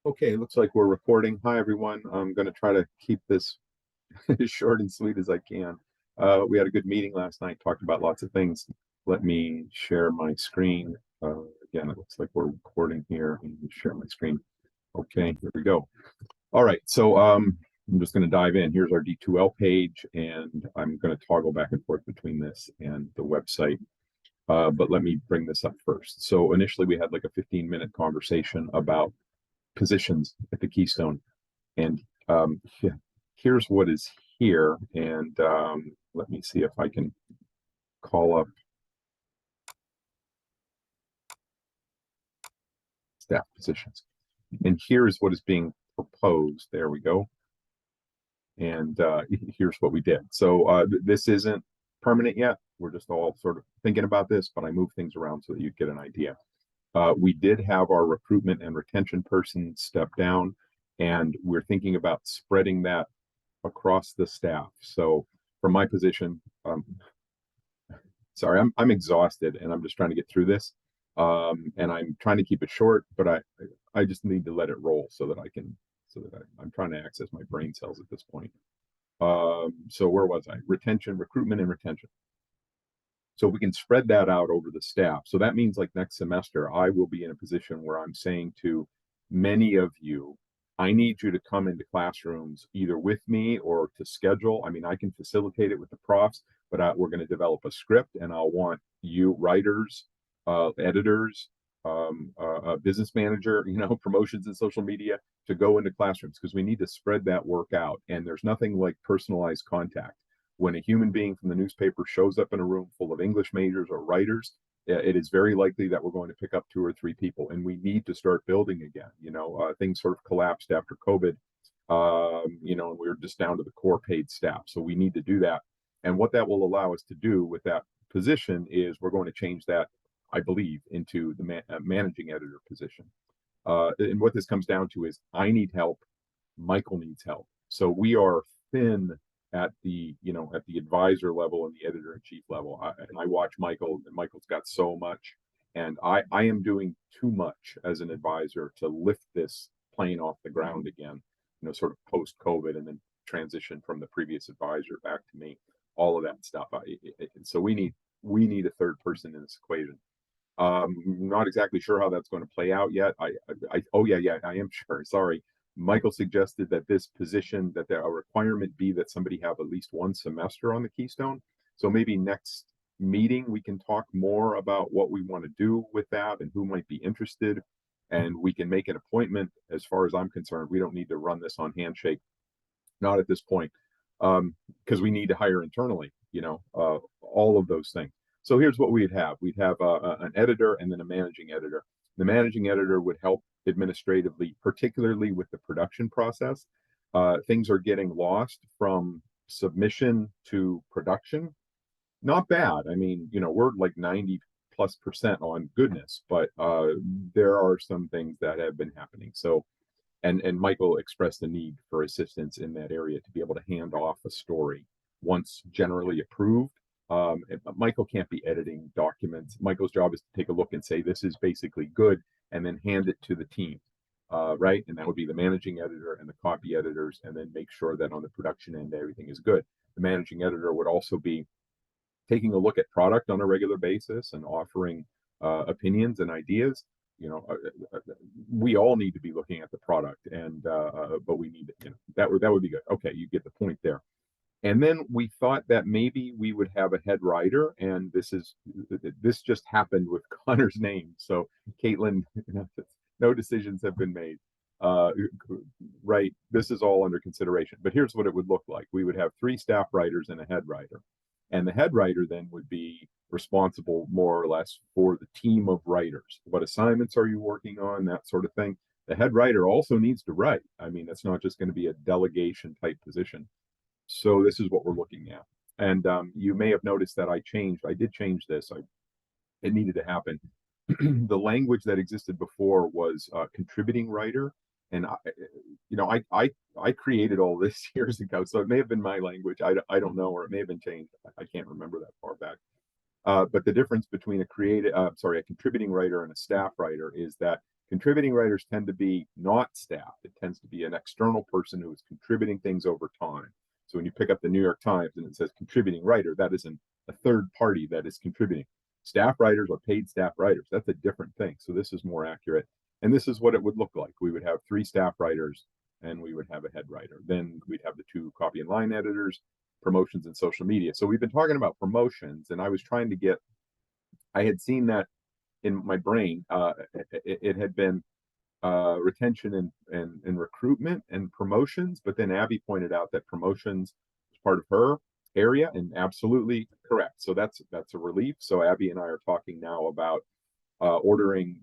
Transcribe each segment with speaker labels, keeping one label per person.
Speaker 1: Okay, looks like we're recording. Hi, everyone. I'm going to try to keep this as short and sweet as I can. We had a good meeting last night, talked about lots of things. Let me share my screen. Again, it looks like we're recording here. Let me share my screen. Okay, here we go. All right, so I'm just going to dive in. Here's our D2L page, and I'm going to toggle back and forth between this and the website. But let me bring this up first. So initially, we had like a 15-minute conversation about positions at the Keystone. And here's what is here. And let me see if I can call up staff positions. And here's what is being proposed. There we go. And here's what we did. So this isn't permanent yet. We're just all sort of thinking about this, but I move things around so that you get an idea. We did have our recruitment and retention person step down, and we're thinking about spreading that across the staff. So from my position, sorry, I'm exhausted and I'm just trying to get through this. And I'm trying to keep it short, but I just need to let it roll so that I can I'm trying to access my brain cells at this point. So where was I? Retention, recruitment, and retention. So we can spread that out over the staff. So that means like next semester, I will be in a position where I'm saying to many of you, I need you to come into classrooms either with me or to schedule. I mean, I can facilitate it with the profs, but we're going to develop a script and I'll want you writers, editors, business manager, promotions and social media to go into classrooms because we need to spread that work out. And there's nothing like personalized contact when a human being from the newspaper shows up in a room full of English majors or writers, it is very likely that we're going to pick up two or three people, and we need to start building again. Things sort of collapsed after COVID, and we were just down to the core paid staff. So we need to do that. And what that will allow us to do with that position is we're going to change that, I believe, into the managing editor position. And what this comes down to is I need help, Michael needs help. So we are thin at the advisor level and the editor in chief level. And I watch Michael, and Michael's got so much, and I am doing too much as an advisor to lift this plane off the ground again. Sort of post COVID, and then transition from the previous advisor back to me. All of that stuff. So we need a third person in this equation. Not exactly sure how that's going to play out yet. Oh yeah, I am sure. Sorry. Michael suggested that this position, that there a requirement be that somebody have at least one semester on the Keystone. So maybe next meeting we can talk more about what we want to do with that and who might be interested. And we can make an appointment. As far as I'm concerned, we don't need to run this on handshake. Not at this point, because we need to hire internally, all of those things. So here's what we'd have. We'd have an editor and then a managing editor. The managing editor would help administratively, particularly with the production process. Things are getting lost from submission to production. Not bad. I mean, we're like 90+% on goodness, but there are some things that have been happening. So and Michael expressed the need for assistance in that area to be able to hand off a story once generally approved. Michael can't be editing documents. Michael's job is to take a look and say this is basically good, and then hand it to the team, right? And that would be the managing editor and the copy editors, and then make sure that on the production end everything is good. The managing editor would also be taking a look at product on a regular basis and offering opinions and ideas. We all need to be looking at the product, and but we need that would be good. Okay, you get the point there. And then we thought that maybe we would have a head writer, and this just happened with Connor's name. So Caitlin, no decisions have been made. Uh, right, this is all under consideration. But here's what it would look like: we would have three staff writers and a head writer, and the head writer then would be responsible more or less for the team of writers. What assignments are you working on? That sort of thing. The head writer also needs to write. I mean, it's not just going to be a delegation type position. So this is what we're looking at. And you may have noticed that I did change this. It needed to happen. The language that existed before was contributing writer. And I created all this years ago, so it may have been my language. I don't know, or it may have been changed. I can't remember that far back. But the difference between a contributing writer and a staff writer is that Contributing writers tend to be not staff. It tends to be an external person who is contributing things over time. So when you pick up the New York Times and it says contributing writer, that is a third party that is contributing. Staff writers are paid staff writers. That's a different thing. So this is more accurate. And this is what it would look like. We would have 3 staff writers and we would have a head writer. Then we'd have the 2 copy and line editors, promotions and social media. So we've been talking about promotions, and I was trying to get, I had seen that in my brain. It had been retention and recruitment and promotions, but then Abby pointed out that promotions is part of her area, and absolutely correct. So that's a relief. So Abby and I are talking now about ordering,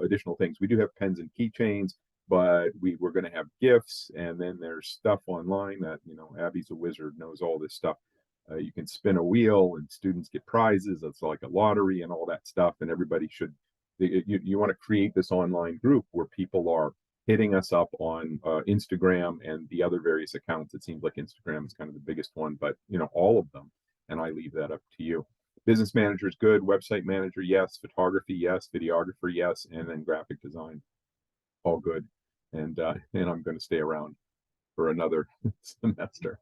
Speaker 1: additional things. We do have pens and keychains, but we're going to have gifts, and then there's stuff online that, Abby's a wizard, knows all this stuff. You can spin a wheel and students get prizes. It's like a lottery and all that stuff. And everybody should, you want to create this online group where people are hitting us up on Instagram and the other various accounts. It seems like Instagram is kind of the biggest one, but all of them. And I leave that up to you. Business manager is good. Website manager, yes. Photography, yes. Videographer, yes. And then graphic design, all good. And I'm going to stay around for another semester.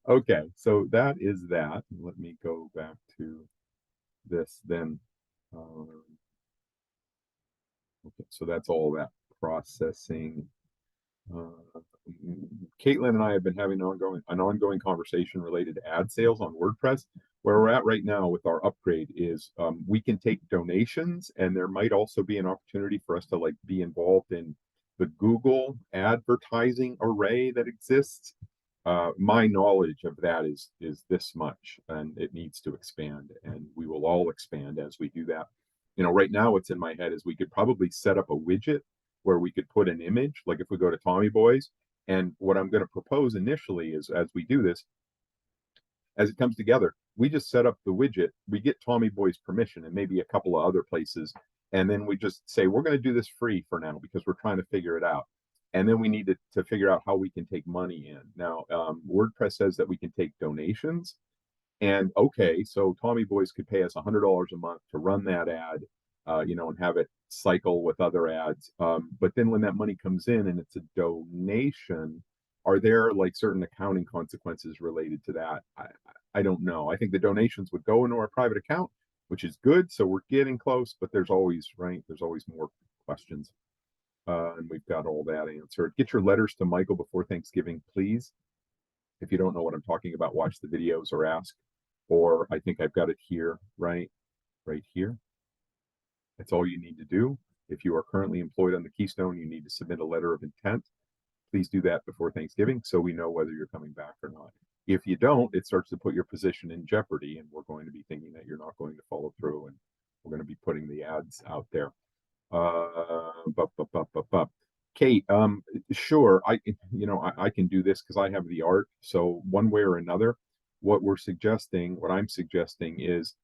Speaker 1: Okay, so that is that. Let me go back to this then. Okay, so that's all that processing. Caitlin and I have been having an ongoing conversation related to ad sales on WordPress. Where we're at right now with our upgrade is we can take donations, and there might also be an opportunity for us to be involved in the Google advertising array that exists. My knowledge of that is this much, and it needs to expand, and we will all expand as we do that. Right now what's in my head is we could probably set up a widget where we could put an image, like if we go to Tommy Boy's. And what I'm going to propose initially is, as we do this, as it comes together, we just set up the widget, we get Tommy Boy's permission and maybe a couple of other places, and then we just say, we're going to do this free for now because we're trying to figure it out. And then we need to figure out how we can take money in. Now, WordPress says that we can take donations. And okay, so Tommy Boy's could pay us $100 a month to run that ad, and have it cycle with other ads. But then when that money comes in and it's a donation, are there certain accounting consequences related to that? I don't know. I think the donations would go into our private account, which is good. So we're getting close, but there's always more questions. And we've got all that answered. Get your letters to Michael before Thanksgiving, please. If you don't know what I'm talking about, watch the videos or ask. Or I think I've got it here, right here. That's all you need to do. If you are currently employed on the Keystone, you need to submit a letter of intent. Please do that before Thanksgiving so we know whether you're coming back or not. If you don't, it starts to put your position in jeopardy, and we're going to be thinking that you're not going to follow through, and we're going to be putting the ads out there. Kate, sure, I can do this because I have the art. So one way or another, what I'm suggesting is,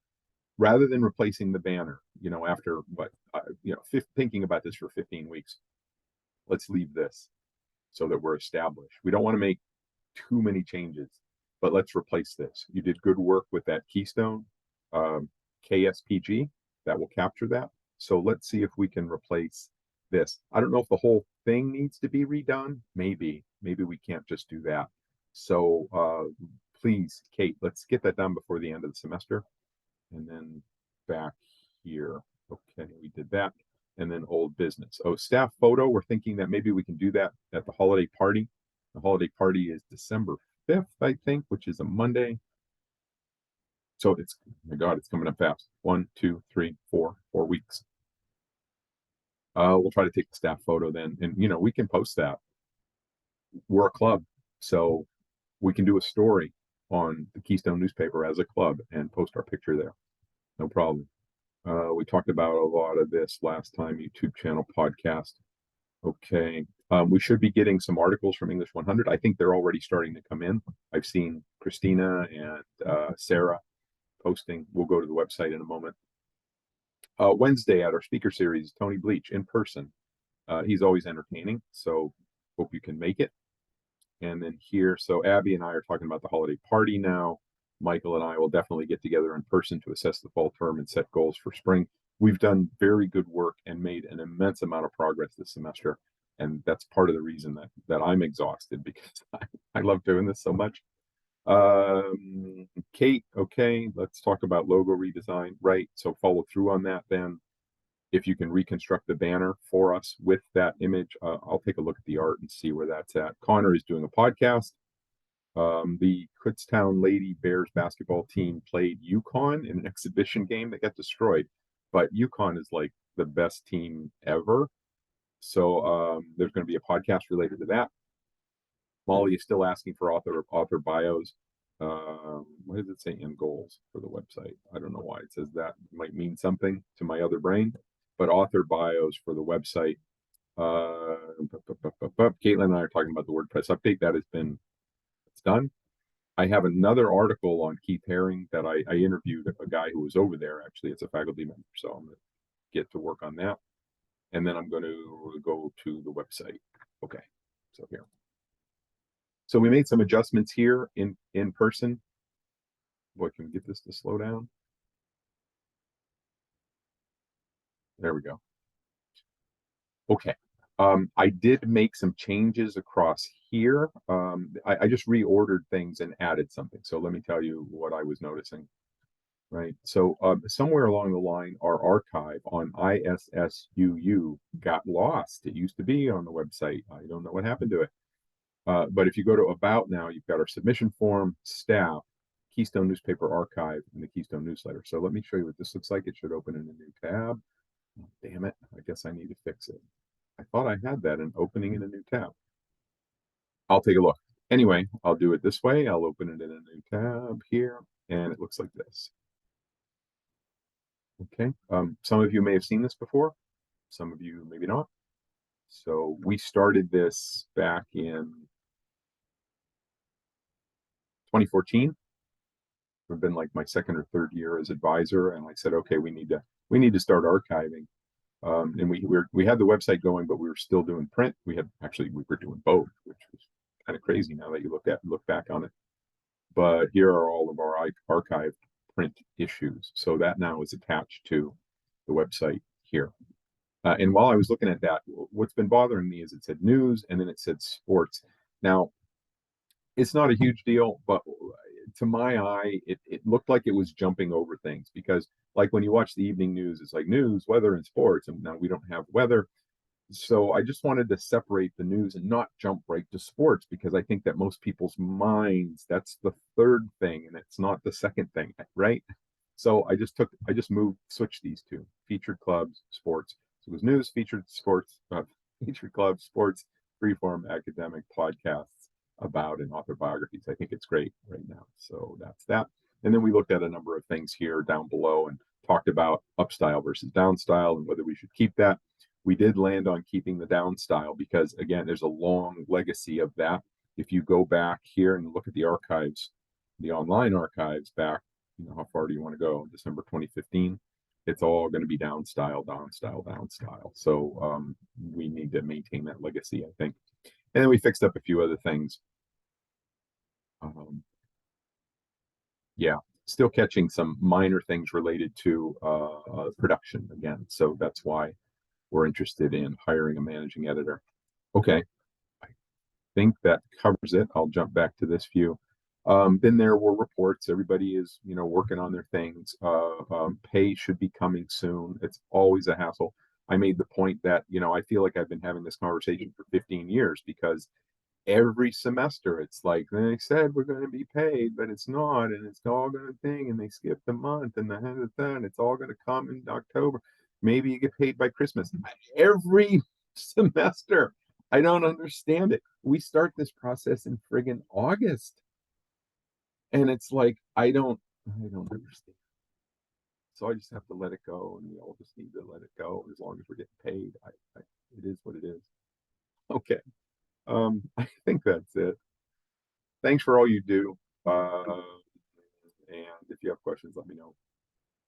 Speaker 1: rather than replacing the banner, after thinking about this for 15 weeks, let's leave this so that we're established. We don't want to make too many changes, but let's replace this. You did good work with that Keystone KSPG that will capture that. So let's see if we can replace this. I don't know if the whole thing needs to be redone. Maybe we can't just do that. So please, Kate, let's get that done before the end of the semester. And then back here. Okay, we did that. And then old business. Oh, staff photo. We're thinking that maybe we can do that at the holiday party. The holiday party is December 5th, I think, which is a Monday. So oh my God, it's coming up fast. 1, 2, 3, 4 weeks. We'll try to take the staff photo then. And, we can post that. We're a club. So we can do a story on the Keystone newspaper as a club and post our picture there. No problem. We talked about a lot of this last time, YouTube channel, podcast. Okay. We should be getting some articles from English 100. I think they're already starting to come in. I've seen Christina and Sarah posting. We'll go to the website in a moment. Wednesday at our speaker series, Tony Bleach in person. He's always entertaining, so hope you can make it. And then here, so Abby and I are talking about the holiday party now. Michael and I will definitely get together in person to assess the fall term and set goals for spring. we've done very good work and made an immense amount of progress this semester. And that's part of the reason that I'm exhausted, because I love doing this so much. Kate, okay, let's talk about logo redesign, right? So follow through on that then. If you can reconstruct the banner for us with that image, I'll take a look at the art and see where that's at. Connor is doing a podcast. The Kutztown Lady Bears basketball team played UConn in an exhibition game that got destroyed, but UConn is like the best team ever. So there's going to be a podcast related to that. Molly is still asking for author bios. What does it say in goals for the website? I don't know why it says that. It might mean something to my other brain, but author bios for the website. Caitlin and I are talking about the WordPress update. That has been, it's done. I have another article on Keith Haring that I interviewed a guy who was over there. Actually, it's a faculty member, so I'm going to get to work on that. And then I'm going to go to the website. Okay, so here. So we made some adjustments here in person. Boy, can we get this to slow down? There we go. Okay. I did make some changes across here. I just reordered things and added something. So let me tell you what I was noticing. Right. So somewhere along the line, our archive on ISSUU got lost. It used to be on the website. I don't know what happened to it. But if you go to About now, you've got our submission form, staff, Keystone Newspaper Archive, and the Keystone Newsletter. So let me show you what this looks like. It should open in a new tab. Oh, damn it. I guess I need to fix it. I thought I had that in opening in a new tab. I'll take a look. Anyway, I'll do it this way. I'll open it in a new tab here, and it looks like this. Okay. Some of you may have seen this before. Some of you maybe not. So we started this back in 2014. It's been like my second or third year as advisor, and I said, okay, we need to start archiving. And we had the website going, but we were still doing print. We were doing both, which was kind of crazy now that you look back on it. But here are all of our archived print issues. So that now is attached to the website here. And while I was looking at that, what's been bothering me is it said news and then it said sports. Now, it's not a huge deal, but to my eye, it looked like it was jumping over things, because like when you watch the evening news, it's like news, weather, and sports. And now we don't have weather. So I just wanted to separate the news and not jump right to sports, because I think that most people's minds, that's the third thing and it's not the second thing, right? So I just switched these two: featured clubs, sports. So it was news, featured sports, featured clubs, sports, freeform academic podcasts about and author biographies. I think it's great right now. So that's that. And then we looked at a number of things here down below and talked about up style versus down style and whether we should keep that. We did land on keeping the down style because, again, there's a long legacy of that. If you go back here and look at the archives, the online archives back, how far do you want to go? December 2015. It's all going to be down style, down style, down style. So we need to maintain that legacy, I think. And then we fixed up a few other things. Yeah, still catching some minor things related to production again. So that's why we're interested in hiring a managing editor. Okay, I think that covers it. I'll jump back to this view. Then there were reports. Everybody is, working on their things. Pay should be coming soon. It's always a hassle. I made the point that, I feel like I've been having this conversation for 15 years, because every semester it's like they said we're going to be paid, but it's not, and it's all going to thing, and they skipped a month, and it's all going to come in October. Maybe you get paid by Christmas. Every semester, I don't understand it. We start this process in friggin' August, and it's like I don't understand. So I just have to let it go, and we all just need to let it go as long as we're getting paid. It is what it is. Okay. I think that's it. Thanks for all you do. And if you have questions, let me know.